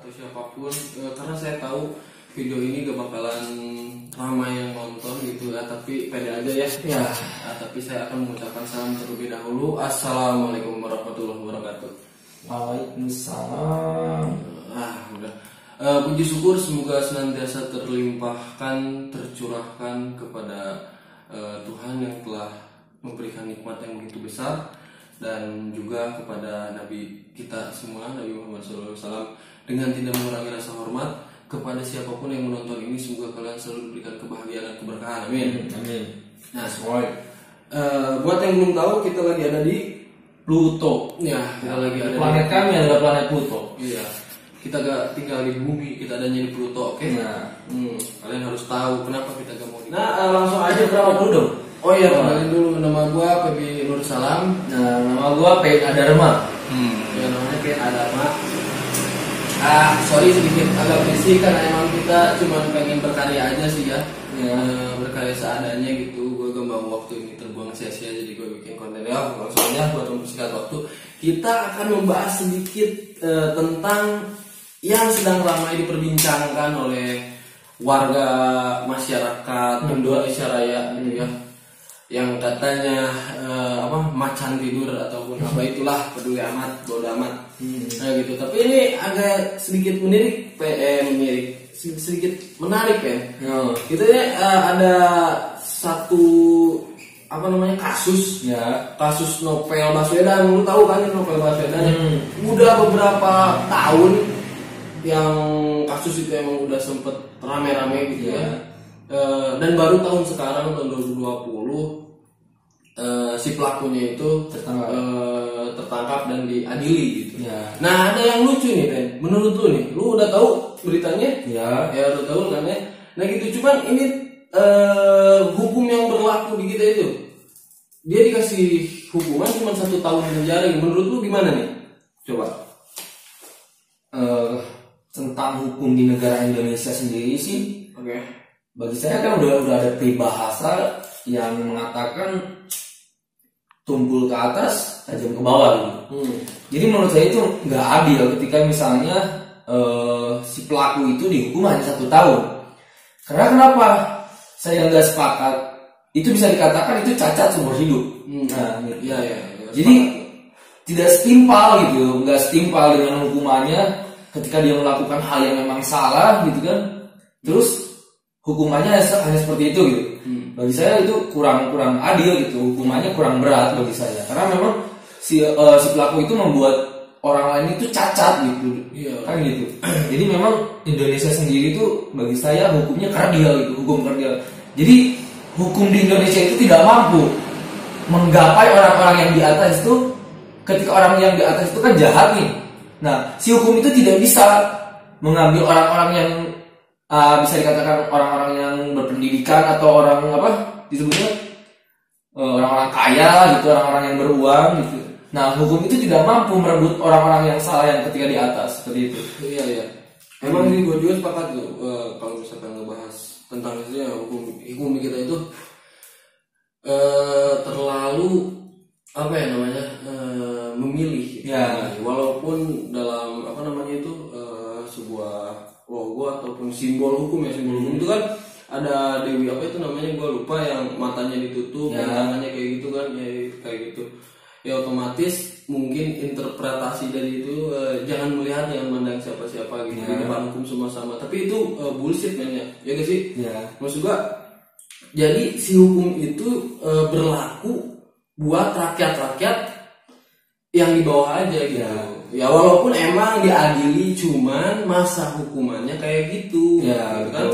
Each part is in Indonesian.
ke siapapun karena saya tahu video ini gak bakalan ramai yang nonton gitu ya, tapi pede aja ya. Ya. Tapi saya akan mengucapkan salam terlebih dahulu. Assalamualaikum warahmatullahi wabarakatuh. Waalaikumsalam. Udah. Puji syukur semoga senantiasa terlimpahkan, tercurahkan kepada Tuhan yang telah memberikan nikmat yang begitu besar, dan juga kepada Nabi kita semua, Nabi Muhammad SAW, dengan tidak mengurangi rasa hormat kepada siapapun yang menonton ini. Semoga kalian selalu diberikan kebahagiaan dan keberkahan. Amin. Amin. Nah, buat yang belum tahu, kita lagi ada di Pluto. Ya, kita lagi ada Planet di kami adalah planet Pluto. Iya. Kita gak tinggal di bumi, kita adanya di Pluto, oke? Nah. Kalian harus tahu kenapa kita gak mau di. Langsung aja berapa dulu dong? Oh iya, kenalin dulu, nama gua Pebi Nur Salam. Nah, nama gua Pei Adarma. Ya, namanya Pei Adarma. Sorry sedikit agak berisik karena emang kita cuma pengen berkarya aja sih ya. Berkarya seadanya gitu. Gue gak mau waktu ini terbuang sia-sia, jadi gue bikin konten ya. Langsung aja buat mempersingkat waktu, kita akan membahas sedikit tentang yang sedang ramai diperbincangkan oleh warga masyarakat Indonesia Raya gitu ya, yang katanya macan tidur ataupun apa itulah, peduli amat, bodo amat. Nah gitu. Tapi ini agak sedikit sedikit menarik ya. Kita ya ada satu kasus Novel Baswedan. Lu tahu kan Novel Baswedan? Udah beberapa tahun yang kasus itu emang udah sempet rame-rame gitu ya. Dan baru tahun sekarang, tahun 2020, si pelakunya itu tertangkap dan diadili gitu. Nah, ada yang lucu nih, Ben. Menurut lu nih, lu udah tahu beritanya? Ya udah tahu kan ya. Nah gitu, cuman ini hukum yang berlaku di kita itu, dia dikasih hukuman cuma 1 tahun penjara. Menurut lu gimana nih? Coba. Tentang hukum di negara Indonesia sendiri sih, bagi saya kan udah ada peribahasa yang mengatakan tumpul ke atas, tajam ke bawah gitu. Jadi menurut saya itu nggak adil ketika misalnya si pelaku itu dihukum hanya 1 tahun. Karena kenapa saya nggak sepakat? Itu bisa dikatakan itu cacat seumur hidup. Gitu. Jadi tidak setimpal gitu, nggak setimpal dengan hukumannya ketika dia melakukan hal yang memang salah gitu kan. Terus hukumannya hanya seperti itu gitu. Bagi saya itu kurang adil gitu, hukumannya kurang berat bagi saya. Karena memang si pelaku itu membuat orang lain itu cacat gitu. Kan gitu. Jadi memang Indonesia sendiri itu bagi saya hukumnya kardil gitu, hukum kardil. Jadi hukum di Indonesia itu tidak mampu menggapai orang-orang yang di atas itu. Ketika orang yang di atas itu kan jahat nih. Nah, si hukum itu tidak bisa mengambil orang-orang yang bisa dikatakan orang-orang yang berpendidikan atau orang disebutnya orang-orang kaya gitu, orang-orang yang beruang gitu. Nah, hukum itu tidak mampu merebut orang-orang yang salah yang ketika di atas seperti itu. Iya. Emang ini gue juga sepakat tuh kalau misalkan ngebahas tentang itu ya, hukum kita itu terlalu memilih gitu. Walaupun dalam sebuah logo ataupun simbol hukum itu kan ada Dewi gue lupa, yang matanya ditutup dan tangannya kayak gitu kan, kayak gitu ya. Otomatis mungkin interpretasi dari itu jangan melihat, jangan memandang siapa-siapa gitu. Di depan hukum semua sama, tapi itu bullshit mainnya, ya gak sih? Maksud gue, jadi si hukum itu berlaku buat rakyat-rakyat yang di bawah aja gitu. Ya walaupun emang diadili, cuman masa hukumannya kayak gitu. Gitu kan?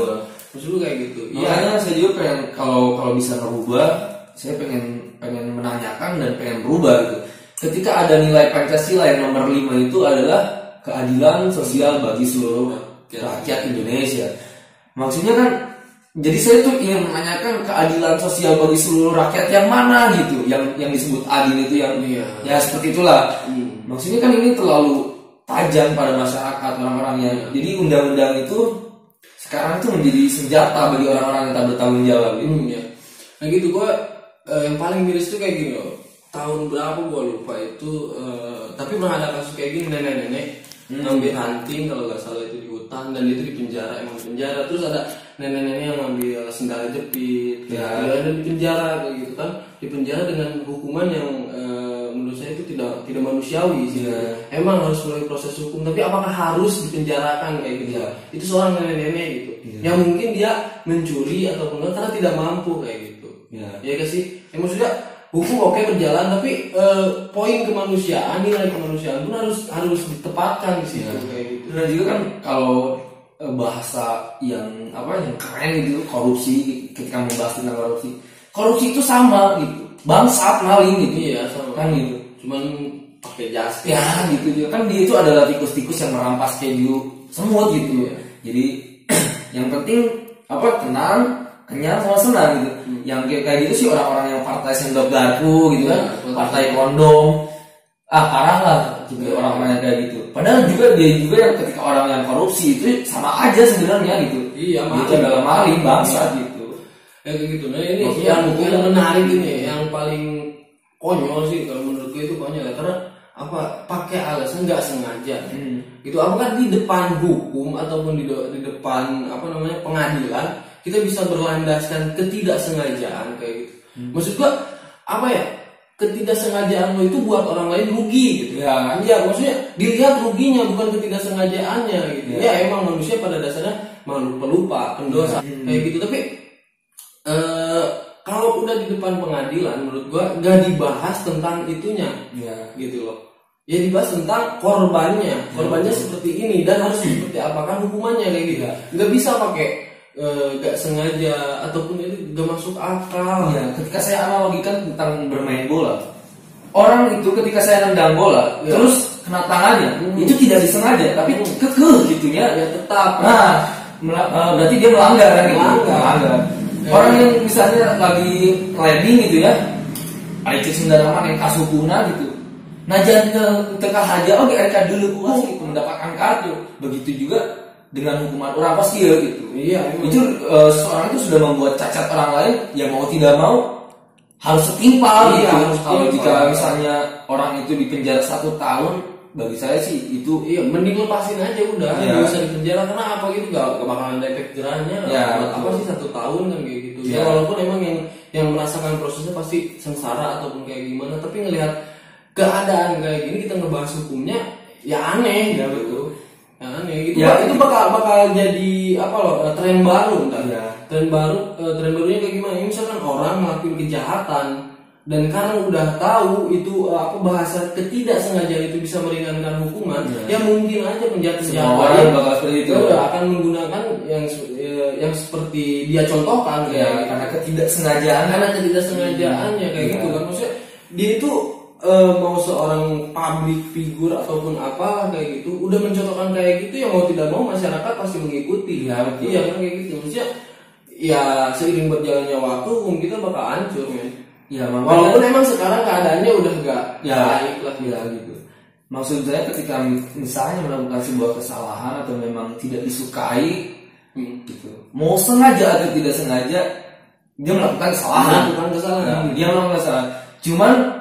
Maksud lu kayak gitu. Makanya saya juga pengen kalau bisa merubah, saya pengen menanyakan dan pengen berubah gitu. Ketika ada nilai Pancasila yang nomor 5 itu adalah keadilan sosial bagi seluruh rakyat Indonesia. Maksudnya kan, jadi saya tuh ingin menanyakan keadilan sosial bagi seluruh rakyat yang mana gitu, yang disebut adil itu yang ya seperti itulah. Maksudnya kan ini terlalu tajam pada masyarakat orang-orang yang. Jadi undang-undang itu sekarang itu menjadi senjata bagi orang-orang yang tak bertanggung jawab gitu. Nah gitu, gue yang paling miris tuh kayak gini loh. Tahun berapa gue lupa itu, tapi pernah ada kasus kayak gini, nenek-nenek ngambil hunting kalau nggak salah itu di hutan, dan itu di penjara, emang di penjara. Terus ada nenek-nenek yang ngambil sendal jepit, ya, dan di penjara kayak gitu kan, di penjara dengan hukuman yang menurut saya itu tidak manusiawi sih. Emang harus melalui proses hukum, tapi apakah harus dipenjarakan kayak gitu? Itu seorang nenek-nenek gitu, yang mungkin dia mencuri ataupun karena tidak mampu kayak gitu. Ya kan sih, maksudnya hukum oke berjalan, tapi poin kemanusiaan, nilai kemanusiaan pun harus ditempatkan di situ kayak gitu. Dan juga kan kalau bahasa yang keren gitu, korupsi, ketika membahas tentang korupsi itu sama gitu, bangsat, maling gitu. Iya, sama kan gitu, cuman pakai jas ya gitu juga kan. Dia itu adalah tikus-tikus yang merampas keju semut gitu. Jadi yang penting tenang, kenyang, sama senang gitu. Yang kayak gitu sih orang-orang yang partai sendok garpu gitu kan, partai kondom, parah lah juga orang-orang yang kayak gitu. Padahal juga dia juga yang ketika orang yang korupsi itu sama aja sebenarnya gitu. Iya, itu adalah maling, bangsa gitu. Ya kayak gitu. Nah ini yang menarik ini, yang paling konyol sih kalau menurutku itu konyol, karena pakai alasan nggak sengaja. Itu apakah di depan hukum ataupun di depan pengadilan kita bisa berlandaskan ketidaksengajaan kayak gitu. Maksud gua ketidaksengajaan lo itu buat orang lain rugi gitu. Iya, maksudnya dilihat ruginya bukan ketidaksengajaannya gitu. Ya emang manusia pada dasarnya makhluk pelupa, pendosa kayak gitu. Tapi kalau udah di depan pengadilan, menurut gua gak dibahas tentang itunya, gitu loh. Ya dibahas tentang korbannya seperti ini dan harus seperti apa kan hukumannya kayak gitu. Gak bisa pakai gak sengaja ataupun itu gak masuk akal. Ketika saya analogikan tentang bermain bola, orang itu ketika saya nendang bola terus kena tangannya, itu tidak disengaja tapi kekeh gitunya, tetap. Berarti dia melanggar kan? Melanggar. Orang yang misalnya lagi landing gitu ya, aicik sendalaman yang kasupuna gitu, najan ke tengah aja, mereka dulu puas gitu mendapatkan kartu. Begitu juga dengan hukuman orang pasti gitu. Itu seorang itu sudah membuat cacat orang lain, yang mau tidak mau harus setimpal gitu. Kalau jika misalnya orang itu dipenjara 1 tahun, bagi saya sih itu mending lepasin aja udah, nggak usah dipenjara. Karena apa gitu, gak bakalan ada efek jerahnya. Buat apa sih 1 tahun kan kayak gitu. Walaupun emang yang merasakan prosesnya pasti sengsara ataupun kayak gimana, tapi ngelihat keadaan kayak gini kita ngebahas hukumnya ya aneh gitu. Aneh gitu. Itu bakal jadi tren baru ntar. Tren barunya kayak gimana? Misalkan orang ngelakuin kejahatan dan karena udah tahu itu bahasa ketidaksengajaan itu bisa meringankan hukuman, ya mungkin aja penjahat akan menggunakan yang seperti dia contohkan karena ketidaksengajaannya kayak gitu kan. Maksudnya dia itu mau seorang public figure ataupun apa kayak gitu udah mencontohkan kayak gitu, ya mau tidak mau masyarakat pasti mengikuti. Iya kan kayak gitu. Maksudnya ya seiring berjalannya waktu hukum kita bakal hancur men. Walaupun emang sekarang keadaannya udah gak baik lah gitu. Maksud saya ketika misalnya melakukan sebuah kesalahan atau memang tidak disukai gitu, mau sengaja atau tidak sengaja dia melakukan kesalahan. Dia melakukan kesalahan. Cuman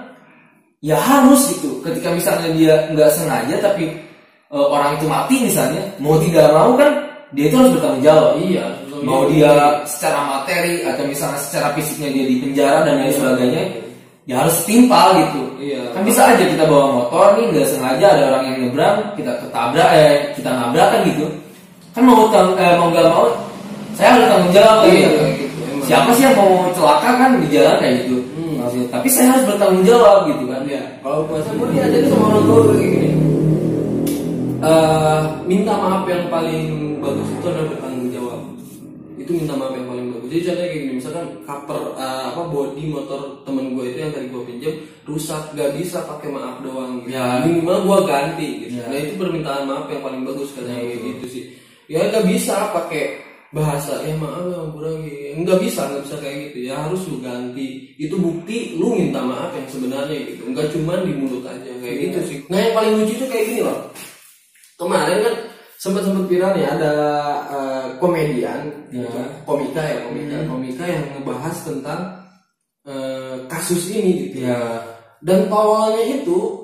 ya harus gitu. Ketika misalnya dia nggak sengaja tapi orang itu mati misalnya, mau tidak mau kan dia itu harus bertanggung jawab. Mau dia secara materi atau misalnya secara fisiknya dia di penjara dan lain sebagainya, ya harus setimpal gitu. Kan bisa aja kita bawa motor nih nggak sengaja ada orang yang nyebrang, kita kita nabrak kan gitu. Kan mau nggak mau saya harus tanggung jawab gitu. Siapa sih yang mau celaka kan di jalan kayak gitu. Tapi saya harus bertanggung jawab gitu kan. Kalau puasa gue diajarin sama orang tua kayak gini. Minta maaf yang paling bagus itu adalah bertanggung jawab. Itu minta maaf yang paling bagus. Jadi contohnya kayak gini, misalkan cover body motor temen gue itu yang tadi gue pinjam rusak, gak bisa pakai maaf doang gitu. Minimal gue ganti gitu. Nah itu permintaan maaf yang paling bagus katanya gitu sih. Ya gak bisa pakai bahasa maaf ya kurangi, nggak bisa kayak gitu ya, harus lu ganti. Itu bukti lu minta maaf yang sebenarnya gitu, nggak cuma di mulut aja kayak gitu sih. Nah yang paling lucu itu kayak gini loh, kemarin kan sempat viral ya, ada komedian komika yang ngebahas tentang kasus ini gitu dan tawalnya itu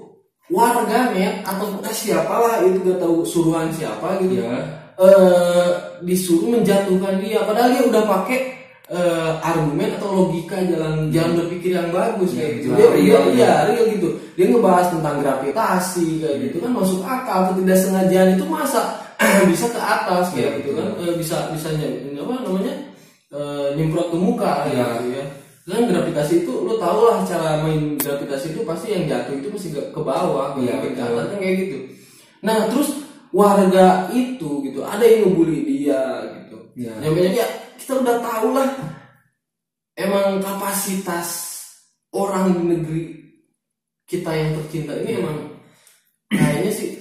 warganet atau siapalah itu gak tahu suruhan siapa gitu disuruh menjatuhkan dia, padahal dia udah pakai argumen atau logika jalan berpikir yang bagus kayak gitu. Dia real gitu. Dia ngebahas tentang gravitasi kayak gitu kan, masuk akal. Ketidaksengajaan itu masa bisa ke atas kayak gitu kan, bisa nyemprot ke muka gitu ya. Dan gravitasi itu lo tau lah cara main gravitasi itu, pasti yang jatuh itu mesti ke bawah, ke atas kan kayak gitu. Nah terus warga itu gitu ada yang ngebully dia gitu. Nyampe dia kita udah tahu lah emang kapasitas orang di negeri kita yang tercinta ini emang kayaknya sih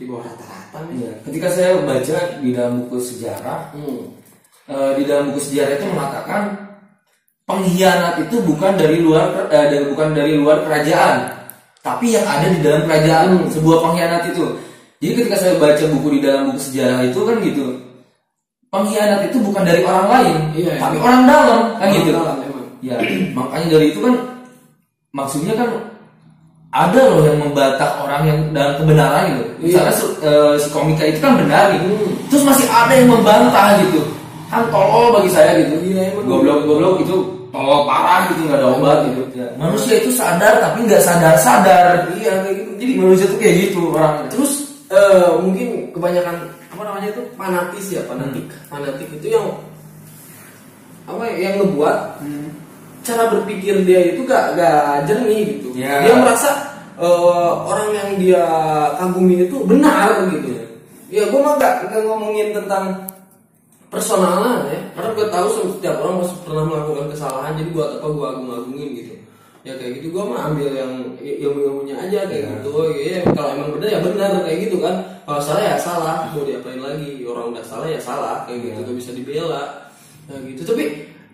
di bawah rata-rata nih. Ketika saya baca di dalam buku sejarah, di dalam buku sejarah itu mengatakan pengkhianat itu bukan dari luar kerajaan, tapi yang ada di dalam kerajaan. Sebuah pengkhianat itu. Jadi ketika saya baca buku di dalam buku sejarah itu kan gitu, pengkhianat itu bukan dari orang lain, tapi orang dalam kan gitu. Ya, makanya dari itu kan maksudnya kan ada loh yang membantah orang yang dalam kebenaran gitu. Misalnya si komika itu kan benar gitu, terus masih ada yang membantah gitu. Kan tolol bagi saya gitu. Goblok itu tolol parah gitu, nggak ada obat gitu. Manusia itu sadar tapi nggak sadar. Iya kayak gitu. Jadi manusia itu kayak gitu orang. Terus mungkin kebanyakan itu fanatik itu yang yang ngebuat cara berpikir dia itu gak jernih gitu. Dia merasa orang yang dia kagumi itu benar gitu. Ya gue mah gak ngomongin tentang personalan ya, karena gue tahu setiap orang pasti pernah melakukan kesalahan, jadi buat apa gue agung-agungin gitu. Ya kayak gitu, gue mah ambil yang ilmu-ilmunya aja kayak gitu. Kalau emang benar ya benar kayak gitu kan. Kalau salah ya salah, mau diapain lagi, orang udah salah ya salah kayak gitu, gak bisa dibela gitu. Tapi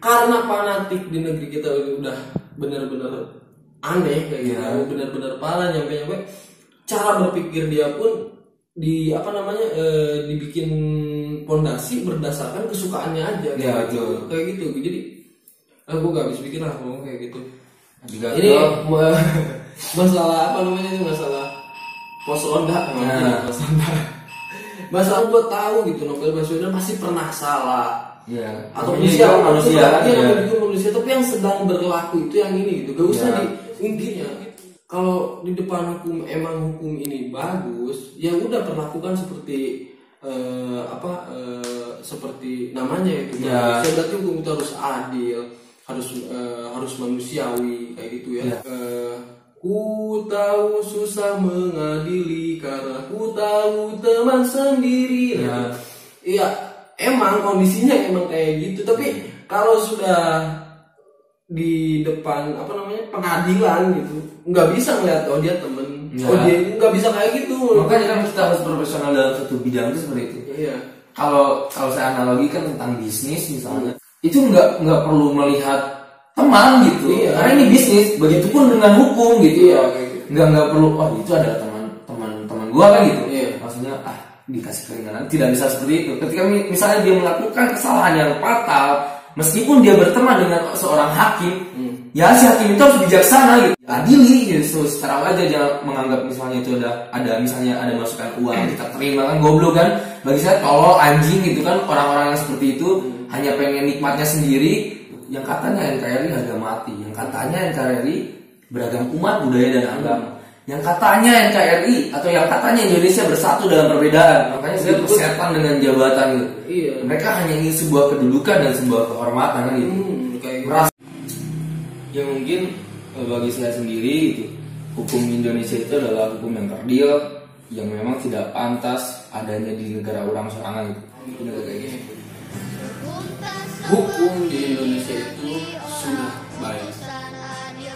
karena fanatik di negeri kita udah benar-benar aneh kayak gitu, benar-benar parah, nyampe cara berpikir dia pun dibikin pondasi berdasarkan kesukaannya aja kayak gitu. Jadi gue gak habis pikir lah ngomong kayak gitu. Ini masalah masalah pos ronda. Masalah gue tahu gitu, Novel Baswedan pasti pernah salah. Atau manusia, tapi yang sedang berlaku itu yang ini gitu. Gak usah intinya kalau di depan hukum emang hukum ini bagus, ya udah perlakukan seperti seperti namanya itu. Berarti hukum itu harus adil, harus manusiawi kayak gitu ya. Ku tahu susah mengadili karena ku tahu teman sendiri. Iya, emang kondisinya emang kayak gitu. Tapi kalau sudah di depan pengadilan gitu, nggak bisa ngeliat dia temen, dia nggak bisa kayak gitu. Makanya kan kita harus profesional dalam satu bidang itu seperti itu. Kalau saya analogikan tentang bisnis misalnya, itu nggak perlu melihat teman gitu, karena ini bisnis. Begitupun dengan hukum gitu. Nggak perlu itu adalah teman gua kan gitu. Maksudnya dikasih keringanan, tidak bisa seperti itu. Ketika misalnya dia melakukan kesalahan yang fatal, meskipun dia berteman dengan seorang hakim, ya si hakim itu harus bijaksana gitu, adili gitu. Secara wajar jangan menganggap misalnya itu ada masukan uang kita terima kan, goblok kan. Bagi saya tolol, anjing gitu kan orang-orang yang seperti itu hanya pengen nikmatnya sendiri. Yang katanya NKRI harga mati, yang katanya NKRI beragam umat, budaya dan agama, yang katanya NKRI atau yang katanya Indonesia bersatu dalam perbedaan. Makanya saya persetan dengan jabatan gitu. Mereka hanya ingin sebuah kedudukan dan sebuah kehormatan kan gitu. Yang mungkin bagi saya sendiri gitu, hukum Indonesia itu adalah hukum yang kerdil, yang memang tidak pantas adanya di negara orang sorangan gitu. Hukum di Indonesia itu sudah baik,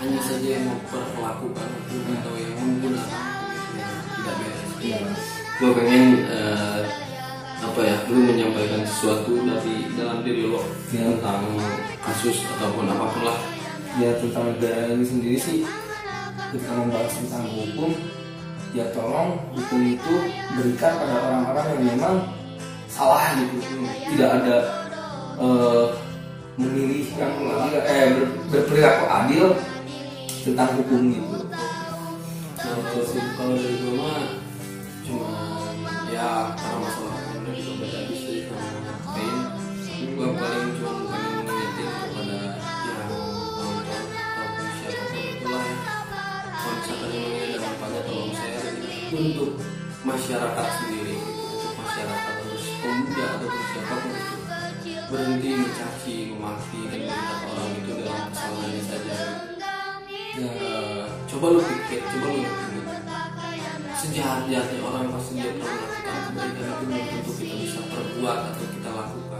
hanya saja yang memperlakukan hukum atau yang menggunakan tidak beres. Gue pengen lu menyampaikan sesuatu dari dalam diri lo tentang kasus ataupun apapun lah. Ya tentang negara ini sendiri sih, kita membahas tentang hukum, ya tolong hukum itu berikan pada orang-orang yang memang salah gitu, tidak ada memilih yang berperilaku adil tentang hukum gitu. Kalau dari gue mah cuma ya karena masalah ekonomi juga beda sih sama Pain. Gue paling cuma pengen mengingetin kepada yang nonton ataupun siapapun itulah ya, kalau misalkan memang ada manfaatnya tolong share untuk masyarakat sendiri, untuk masyarakat terus pemuda ataupun siapapun itu berhenti mencaci, memaki dan melihat orang itu dalam kesalahannya saja. Ya, coba lu pikir sejahat-jahatnya orang pasti dia pernah melakukan kebaikan itu belum tentu kita bisa perbuat atau kita lakukan.